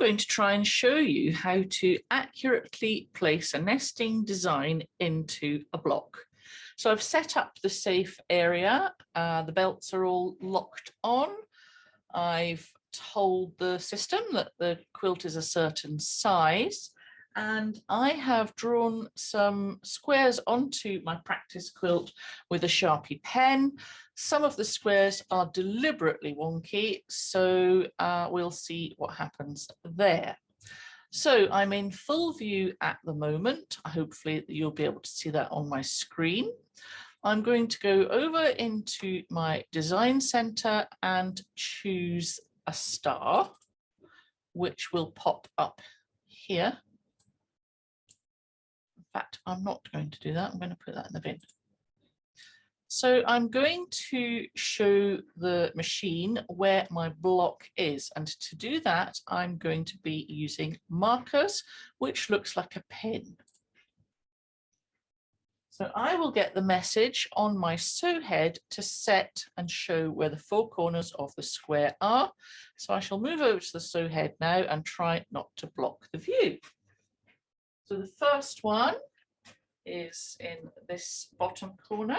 going to try and show you how to accurately place a nesting design into a block. So I've set up the safe area, the belts are all locked on. I've told the system that the quilt is a certain size, and I have drawn some squares onto my practice quilt with a Sharpie pen. Some of the squares are deliberately wonky, so we'll see what happens there. So I'm in full view at the moment. Hopefully you'll be able to see that on my screen. I'm going to go over into my design center and choose a star, which will pop up here. In fact, I'm not going to do that. I'm going to put that in the bin. So I'm going to show the machine where my block is. And to do that, I'm going to be using markers, which looks like a pin. So I will get the message on my sew head to set and show where the four corners of the square are. So I shall move over to the sew head now and try not to block the view. So the first one is in this bottom corner.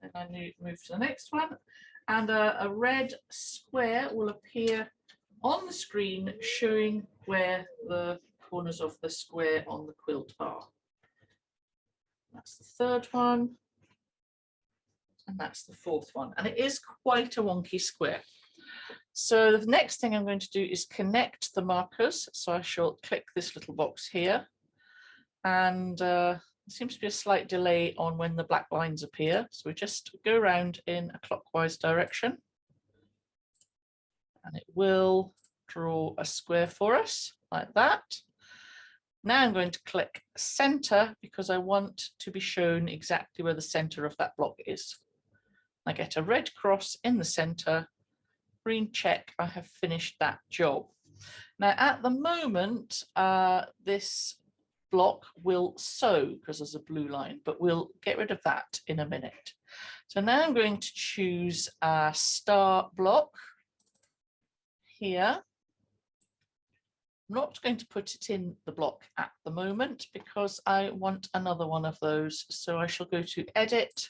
Then I move to the next one, and a red square will appear on the screen showing where the corners of the square on the quilt are. That's the third one, and that's the fourth one, and it is quite a wonky square. So the next thing I'm going to do is connect the markers. So I shall click this little box here, and there seems to be a slight delay on when the black lines appear. So we just go around in a clockwise direction, and it will draw a square for us like that. Now I'm going to click center because I want to be shown exactly where the center of that block is. I get a red cross in the center, green check, I have finished that job. Now at the moment, this block will sew because there's a blue line, but we'll get rid of that in a minute. So now I'm going to choose a star block here. I'm not going to put it in the block at the moment because I want another one of those. So I shall go to Edit,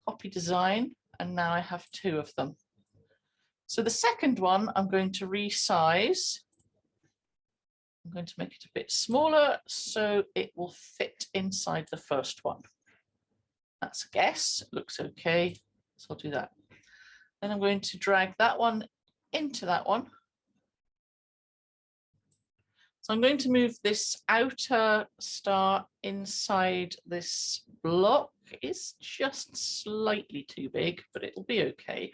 Copy Design, and now I have two of them. So the second one I'm going to resize. I'm going to make it a bit smaller so it will fit inside the first one. That's a guess, it looks okay, so I'll do that. Then I'm going to drag that one into that one. So I'm going to move this outer star inside this block. It's just slightly too big, but it'll be okay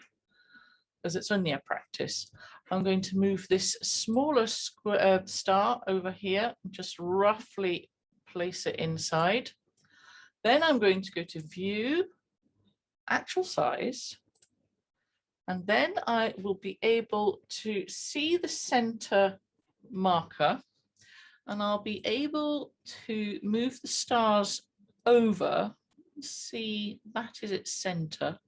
because it's only a practice. I'm going to move this smaller star over here and just roughly place it inside. Then I'm going to go to View, Actual Size, and then I will be able to see the center marker, and I'll be able to move the stars over. See, that is its center.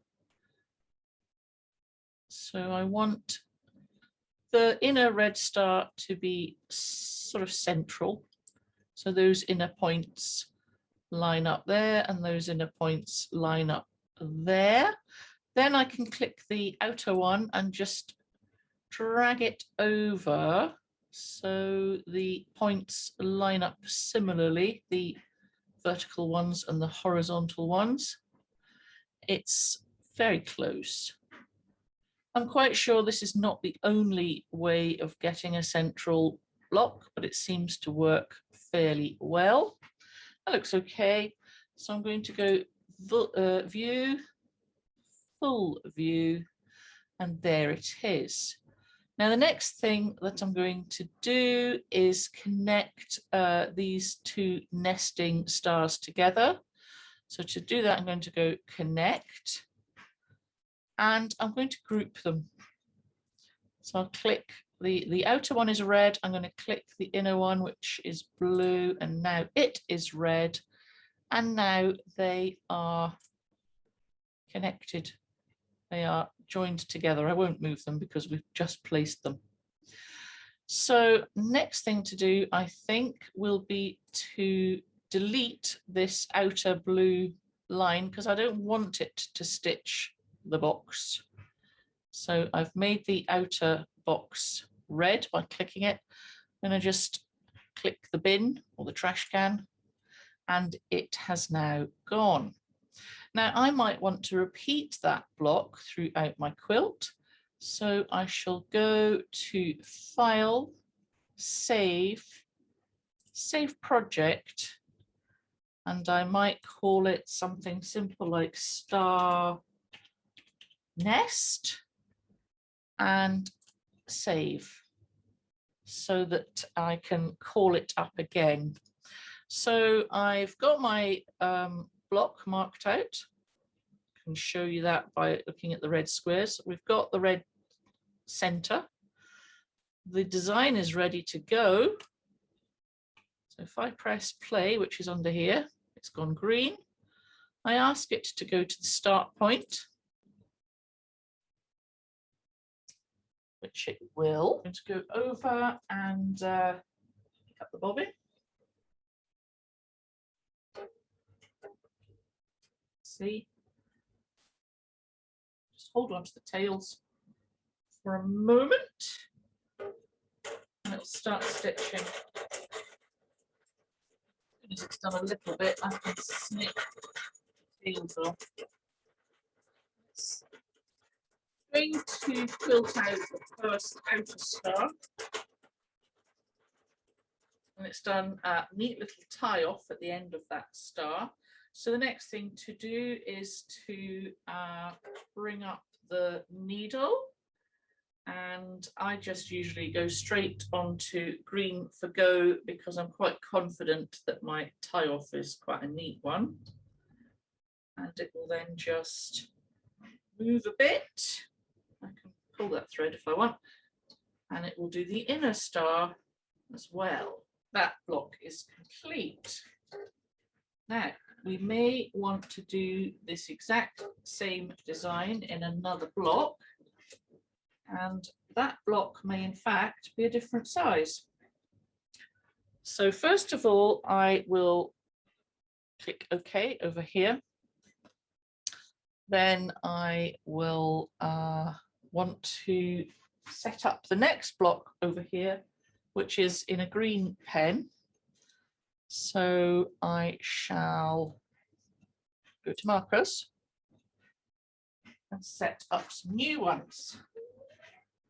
So I want the inner red star to be sort of central. So those inner points line up there and those inner points line up there. Then I can click the outer one and just drag it over so the points line up similarly, the vertical ones and the horizontal ones. It's very close. I'm quite sure this is not the only way of getting a central block, but it seems to work fairly well. That looks okay. So I'm going to go View, Full View, and there it is. Now the next thing that I'm going to do is connect these two nesting stars together. So to do that, I'm going to go Connect, and I'm going to group them. So I'll click the outer one is red. I'm going to click the inner one, which is blue, and now it is red. And now they are connected. They are joined together. I won't move them because we've just placed them. So next thing to do, I think, will be to delete this outer blue line because I don't want it to stitch the box. So I've made the outer box red by clicking it. Then I just click the bin or the trash can and it has now gone. Now I might want to repeat that block throughout my quilt. So I shall go to File, Save, Save Project, and I might call it something simple like Star Nest, and save so that I can call it up again. So I've got my block marked out. I can show you that by looking at the red squares. We've got the red center. The design is ready to go. So if I press play, which is under here, it's gone green. I ask it to go to the start point, which it will. I'm going to go over and pick up the bobbin. See, just hold on to the tails for a moment and it'll start stitching. As it's done a little bit, I can snip the tails off. It's going to quilt out the first outer star, and it's done a neat little tie off at the end of that star. So the next thing to do is to bring up the needle, and I just usually go straight onto green for go because I'm quite confident that my tie off is quite a neat one, and it will then just move a bit. I can pull that thread if I want, and it will do the inner star as well. That block is complete. Now we may want to do this exact same design in another block, and that block may in fact be a different size. So first of all, I will click OK over here. Then I will want to set up the next block over here, which is in a green pen. So I shall go to markers and set up some new ones.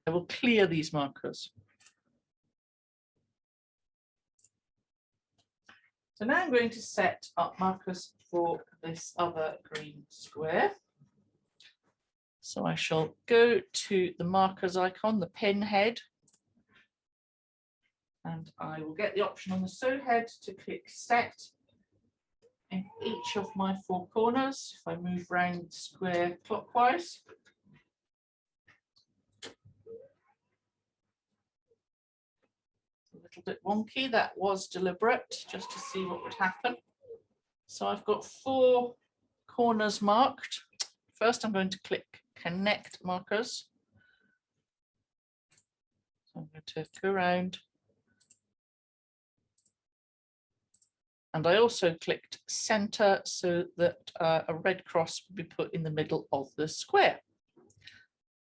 I will clear these markers. So now I'm going to set up markers for this other green square. So I shall go to the markers icon, the pin head, and I will get the option on the sew head to click set in each of my four corners. If I move round the square clockwise, a little bit wonky, that was deliberate, just to see what would happen. So I've got four corners marked. First I'm going to click connect markers. So I'm going to go around. And I also clicked center so that a red cross would be put in the middle of the square.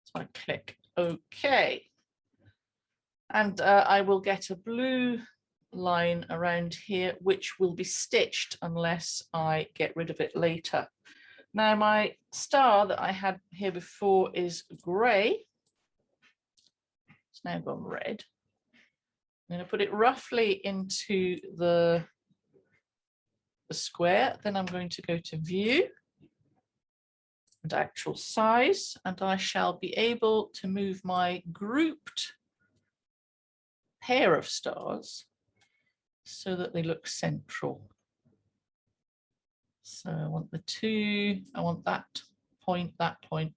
So I click OK. And I will get a blue line around here, which will be stitched unless I get rid of it later. Now my star that I had here before is grey. It's now gone red. I'm going to put it roughly into the square. Then I'm going to go to view and actual size, and I shall be able to move my grouped pair of stars so that they look central. So I want the two, I want that point, that point,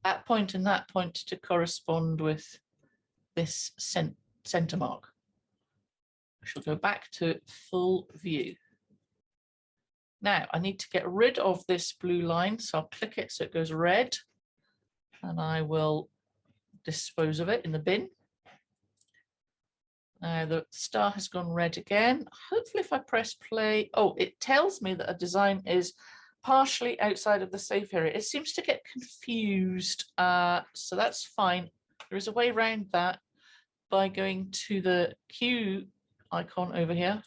that point, and that point to correspond with this center mark. I shall go back to full view. Now I need to get rid of this blue line, so I'll click it so it goes red. and I will dispose of it in the bin. Now the star has gone red again. Hopefully if I press play, oh, it tells me that a design is partially outside of the safe area. It seems to get confused, so that's fine. There is a way around that by going to the Q icon over here,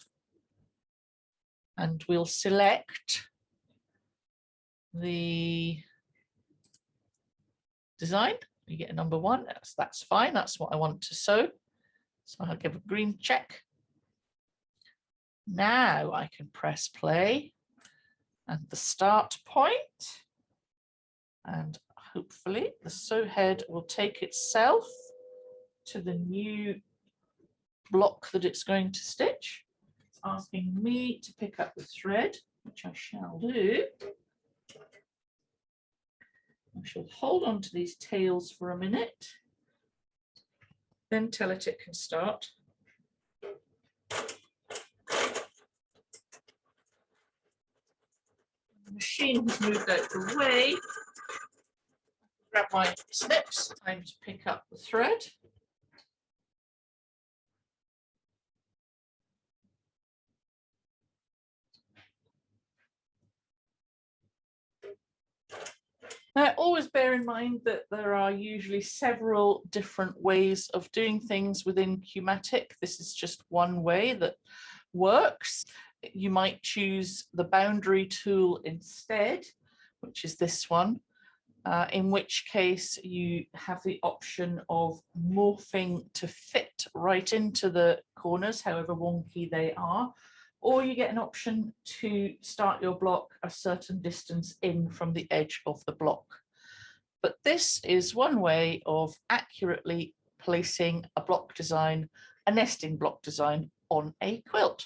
and we'll select the design. You get a number 1, that's fine, that's what I want to sew. So I'll give a green check. Now I can press play and the start point, and hopefully the sew head will take itself to the new block that it's going to stitch. It's asking me to pick up the thread, which I shall do. I shall hold on to these tails for a minute, then tell it can start. The machine has moved out the way. Grab my snips, time to pick up the thread. Now, always bear in mind that there are usually several different ways of doing things within Qmatic. This is just one way that works. You might choose the boundary tool instead, which is this one, in which case you have the option of morphing to fit right into the corners, however wonky they are, or you get an option to start your block a certain distance in from the edge of the block. But this is one way of accurately placing a block design, a nesting block design, on a quilt.